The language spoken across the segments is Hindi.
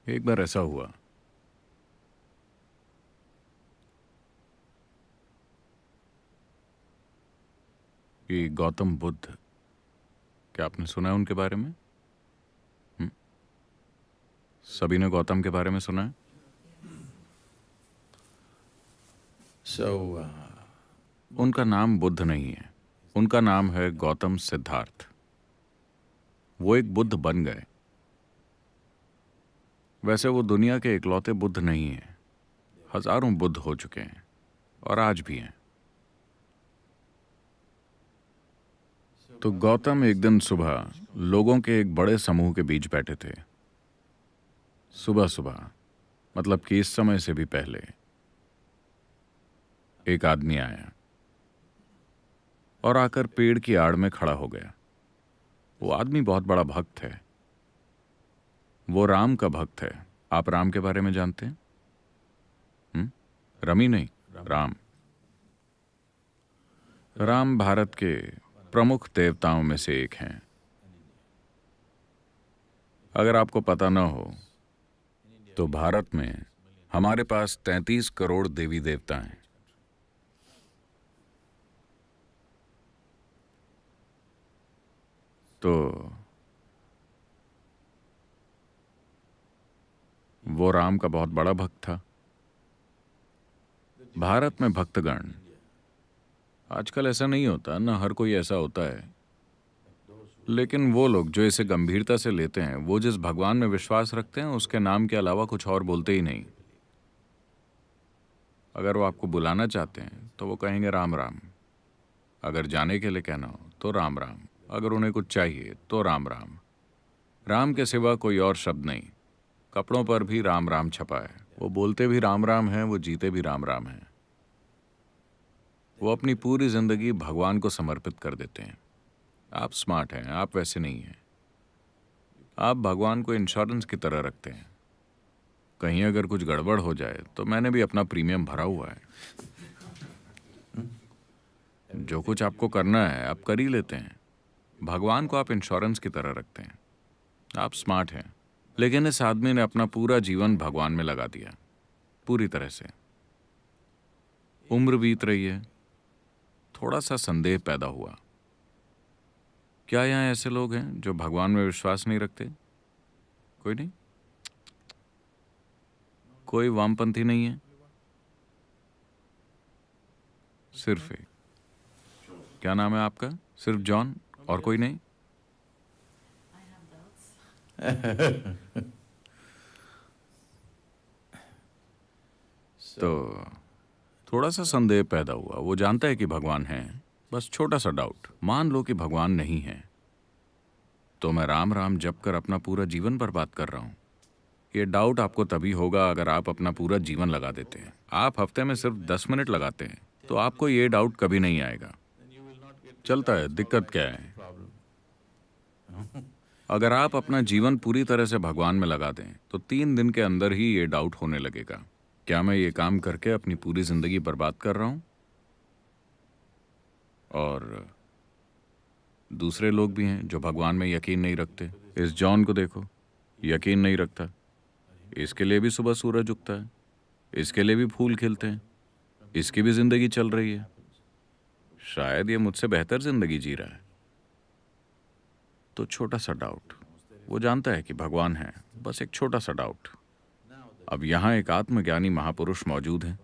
एक बार ऐसा हुआ कि गौतम बुद्ध, क्या आपने सुना है उनके बारे में? हम्म? सभी ने गौतम के बारे में सुना है। So, उनका नाम बुद्ध नहीं है, उनका नाम है गौतम सिद्धार्थ। वो एक बुद्ध बन गए। वैसे वो दुनिया के इकलौते बुद्ध नहीं हैं। हजारों बुद्ध हो चुके हैं और आज भी हैं। तो गौतम एक दिन सुबह लोगों के एक बड़े समूह के बीच बैठे थे। सुबह सुबह, मतलब कि इस समय से भी पहले, एक आदमी आया और आकर पेड़ की आड़ में खड़ा हो गया। वो आदमी बहुत बड़ा भक्त है। वो राम का भक्त है। आप राम के बारे में जानते हैं? रमी नहीं, राम। राम भारत के प्रमुख देवताओं में से एक हैं। अगर आपको पता न हो तो भारत में हमारे पास 33 करोड़ देवी देवता हैं। तो वो राम का बहुत बड़ा भक्त था। भारत में भक्तगण, आजकल ऐसा नहीं होता ना, हर कोई ऐसा होता है, लेकिन वो लोग जो इसे गंभीरता से लेते हैं, वो जिस भगवान में विश्वास रखते हैं, उसके नाम के अलावा कुछ और बोलते ही नहीं। अगर वो आपको बुलाना चाहते हैं तो वो कहेंगे राम राम। अगर जाने के लिए कहना हो तो राम राम। अगर उन्हें कुछ चाहिए तो राम राम। राम के सिवा कोई और शब्द नहीं। कपड़ों पर भी राम राम छपा है। वो बोलते भी राम राम हैं, वो जीते भी राम राम हैं। वो अपनी पूरी जिंदगी भगवान को समर्पित कर देते हैं। आप स्मार्ट हैं, आप वैसे नहीं हैं। आप भगवान को इंश्योरेंस की तरह रखते हैं। कहीं अगर कुछ गड़बड़ हो जाए तो मैंने भी अपना प्रीमियम भरा हुआ है। जो कुछ आपको करना है आप कर ही लेते हैं। भगवान को आप इंश्योरेंस की तरह रखते हैं। आप स्मार्ट हैं। लेकिन इस आदमी ने अपना पूरा जीवन भगवान में लगा दिया, पूरी तरह से। उम्र बीत रही है, थोड़ा सा संदेह पैदा हुआ। क्या यहाँ ऐसे लोग हैं जो भगवान में विश्वास नहीं रखते? कोई नहीं? कोई वामपंथी नहीं है? सिर्फ एक। क्या नाम है आपका? सिर्फ जॉन, और कोई नहीं? तो थोड़ा सा संदेह पैदा हुआ। वो जानता है कि भगवान है, बस छोटा सा डाउट। मान लो कि भगवान नहीं है, तो मैं राम राम जप कर अपना पूरा जीवन बर्बाद कर रहा हूँ। ये डाउट आपको तभी होगा अगर आप अपना पूरा जीवन लगा देते हैं। आप हफ्ते में सिर्फ 10 मिनट लगाते हैं तो आपको ये डाउट कभी नहीं आएगा। चलता है, दिक्कत क्या है? अगर आप अपना जीवन पूरी तरह से भगवान में लगा दें तो 3 दिन के अंदर ही ये डाउट होने लगेगा, क्या मैं ये काम करके अपनी पूरी जिंदगी बर्बाद कर रहा हूं? और दूसरे लोग भी हैं जो भगवान में यकीन नहीं रखते। इस जॉन को देखो, यकीन नहीं रखता। इसके लिए भी सुबह सूरज उगता है, इसके लिए भी फूल खिलते हैं, इसकी भी जिंदगी चल रही है। शायद ये मुझसे बेहतर जिंदगी जी रहा है। तो छोटा सा डाउट। वो जानता है कि भगवान है, बस एक छोटा सा डाउट। अब यहाँ एक आत्मज्ञानी महापुरुष मौजूद हैं।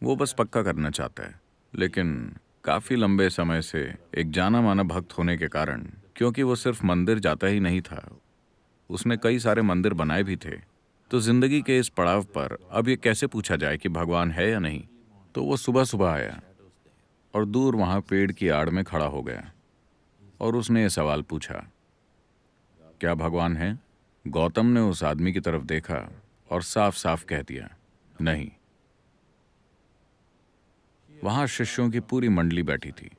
वो बस पक्का करना चाहता है, लेकिन काफी लंबे समय से एक जाना माना भक्त होने के कारण, क्योंकि वो सिर्फ मंदिर जाता ही नहीं था, उसने कई सारे मंदिर बनाए भी थे। तो जिंदगी के इस पड़ाव पर अब ये कैसे पूछा जाए कि भगवान है या नहीं? तो वो सुबह सुबह आया और दूर वहां पेड़ की आड़ में खड़ा हो गया और उसने ये सवाल पूछा, क्या भगवान है? गौतम ने उस आदमी की तरफ देखा और साफ साफ कह दिया, नहीं। वहां शिष्यों की पूरी मंडली बैठी थी।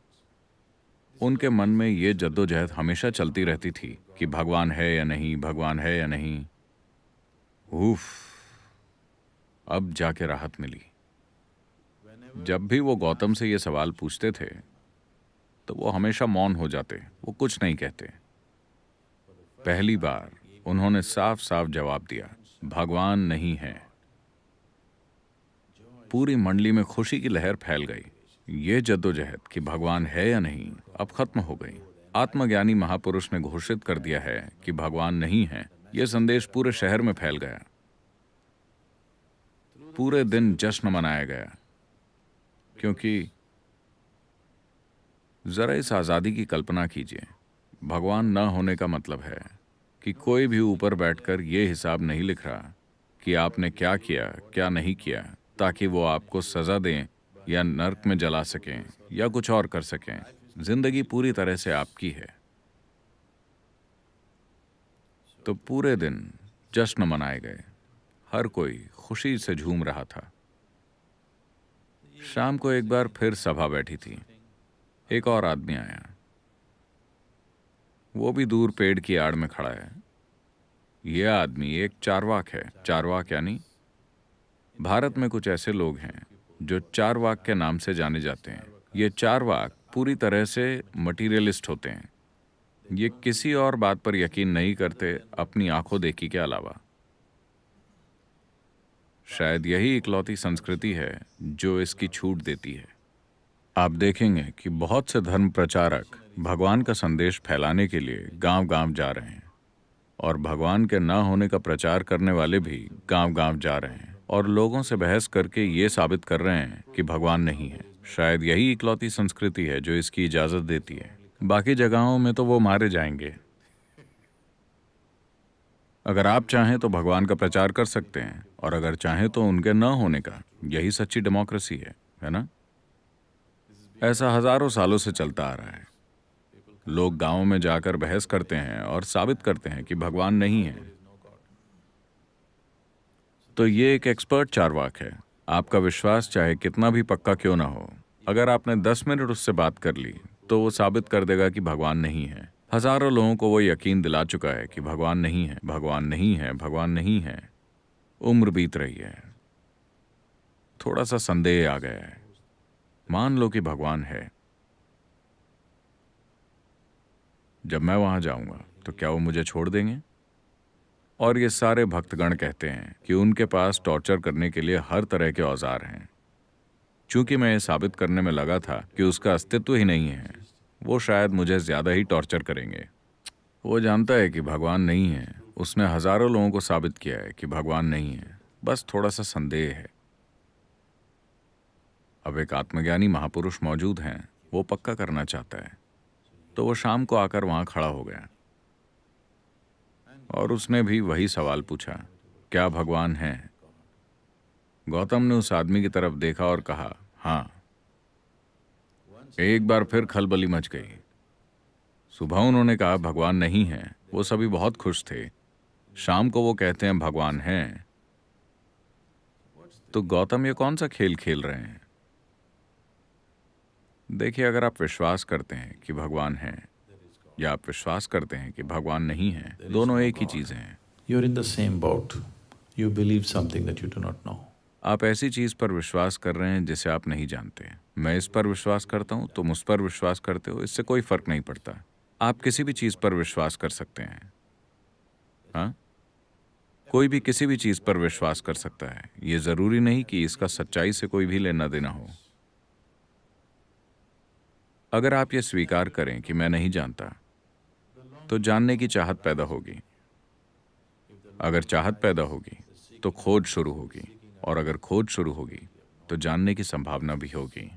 उनके मन में ये जद्दोजहद हमेशा चलती रहती थी कि भगवान है या नहीं, भगवान है या नहीं। उफ, अब जाके राहत मिली। जब भी वो गौतम से ये सवाल पूछते थे तो वो हमेशा मौन हो जाते, वो कुछ नहीं कहते। पहली बार उन्होंने साफ साफ जवाब दिया, भगवान नहीं है। पूरी मंडली में खुशी की लहर फैल गई। ये जद्दोजहद कि भगवान है या नहीं अब खत्म हो गई। आत्मज्ञानी महापुरुष ने घोषित कर दिया है कि भगवान नहीं है। यह संदेश पूरे शहर में फैल गया। पूरे दिन जश्न मनाया गया, क्योंकि जरा इस आजादी की कल्पना कीजिए। भगवान न होने का मतलब है कि कोई भी ऊपर बैठकर यह हिसाब नहीं लिख रहा कि आपने क्या किया क्या नहीं किया, ताकि वो आपको सजा दें या नर्क में जला सकें या कुछ और कर सकें। जिंदगी पूरी तरह से आपकी है। तो पूरे दिन जश्न मनाए गए। हर कोई खुशी से झूम रहा था। शाम को एक बार फिर सभा बैठी थी। एक और आदमी आया। वो भी दूर पेड़ की आड़ में खड़ा है। यह आदमी एक चारवाक है। चारवाक यानी भारत में कुछ ऐसे लोग हैं जो चारवाक के नाम से जाने जाते हैं। ये चारवाक पूरी तरह से मटीरियलिस्ट होते हैं। ये किसी और बात पर यकीन नहीं करते अपनी आंखों देखी के अलावा। शायद यही इकलौती संस्कृति है जो इसकी छूट देती है। आप देखेंगे कि बहुत से धर्म प्रचारक भगवान का संदेश फैलाने के लिए गांव-गांव जा रहे हैं, और भगवान के न होने का प्रचार करने वाले भी गांव-गांव जा रहे हैं और लोगों से बहस करके ये साबित कर रहे हैं कि भगवान नहीं है। शायद यही इकलौती संस्कृति है जो इसकी इजाजत देती है। बाकी जगहों में तो वो मारे जाएंगे। अगर आप चाहें तो भगवान का प्रचार कर सकते हैं, और अगर चाहें तो उनके न होने का। यही सच्ची डेमोक्रेसी है ना? ऐसा हजारों सालों से चलता आ रहा है। लोग गांवों में जाकर बहस करते हैं और साबित करते हैं कि भगवान नहीं है। तो ये एक एक्सपर्ट चारवाक है। आपका विश्वास चाहे कितना भी पक्का क्यों ना हो, अगर आपने 10 मिनट उससे बात कर ली तो वो साबित कर देगा कि भगवान नहीं है। हजारों लोगों को वो यकीन दिला चुका है कि भगवान नहीं है, भगवान नहीं है, भगवान नहीं है। उम्र बीत रही है। थोड़ा सा संदेह आ गया है। मान लो कि भगवान है। जब मैं वहां जाऊंगा तो क्या वो मुझे छोड़ देंगे? और ये सारे भक्तगण कहते हैं कि उनके पास टॉर्चर करने के लिए हर तरह के औजार हैं। चूंकि मैं ये साबित करने में लगा था कि उसका अस्तित्व ही नहीं है, वो शायद मुझे ज्यादा ही टॉर्चर करेंगे। वो जानता है कि भगवान नहीं है। उसने हजारों लोगों को साबित किया है कि भगवान नहीं है। बस थोड़ा सा संदेह है। अब एक आत्मज्ञानी महापुरुष मौजूद हैं। वो पक्का करना चाहता है। तो वो शाम को आकर वहां खड़ा हो गया और उसने भी वही सवाल पूछा, क्या भगवान है? गौतम ने उस आदमी की तरफ देखा और कहा, हाँ। एक बार फिर खलबली मच गई। सुबह उन्होंने कहा भगवान नहीं है। वो सभी बहुत खुश थे। शाम को वो कहते हैं भगवान है। तो गौतम ये कौन सा खेल खेल रहे हैं? देखिए, अगर आप विश्वास करते हैं कि भगवान है या आप विश्वास करते हैं कि भगवान नहीं है, दोनों एक ही चीजें हैं। You're in the same boat. You believe something that you do not know. आप ऐसी चीज पर विश्वास कर रहे हैं जिसे आप नहीं जानते। मैं इस पर विश्वास करता हूं, तुम उस पर विश्वास करते हो, इससे कोई फर्क नहीं पड़ता। आप किसी भी चीज पर विश्वास कर सकते हैं। हाँ, कोई भी किसी भी चीज पर विश्वास कर सकता है। ये जरूरी नहीं कि इसका सच्चाई से कोई भी लेना देना हो। अगर आप ये स्वीकार करें कि मैं नहीं जानता, तो जानने की चाहत पैदा होगी। अगर चाहत पैदा होगी तो खोज शुरू होगी, और अगर खोज शुरू होगी तो जानने की संभावना भी होगी।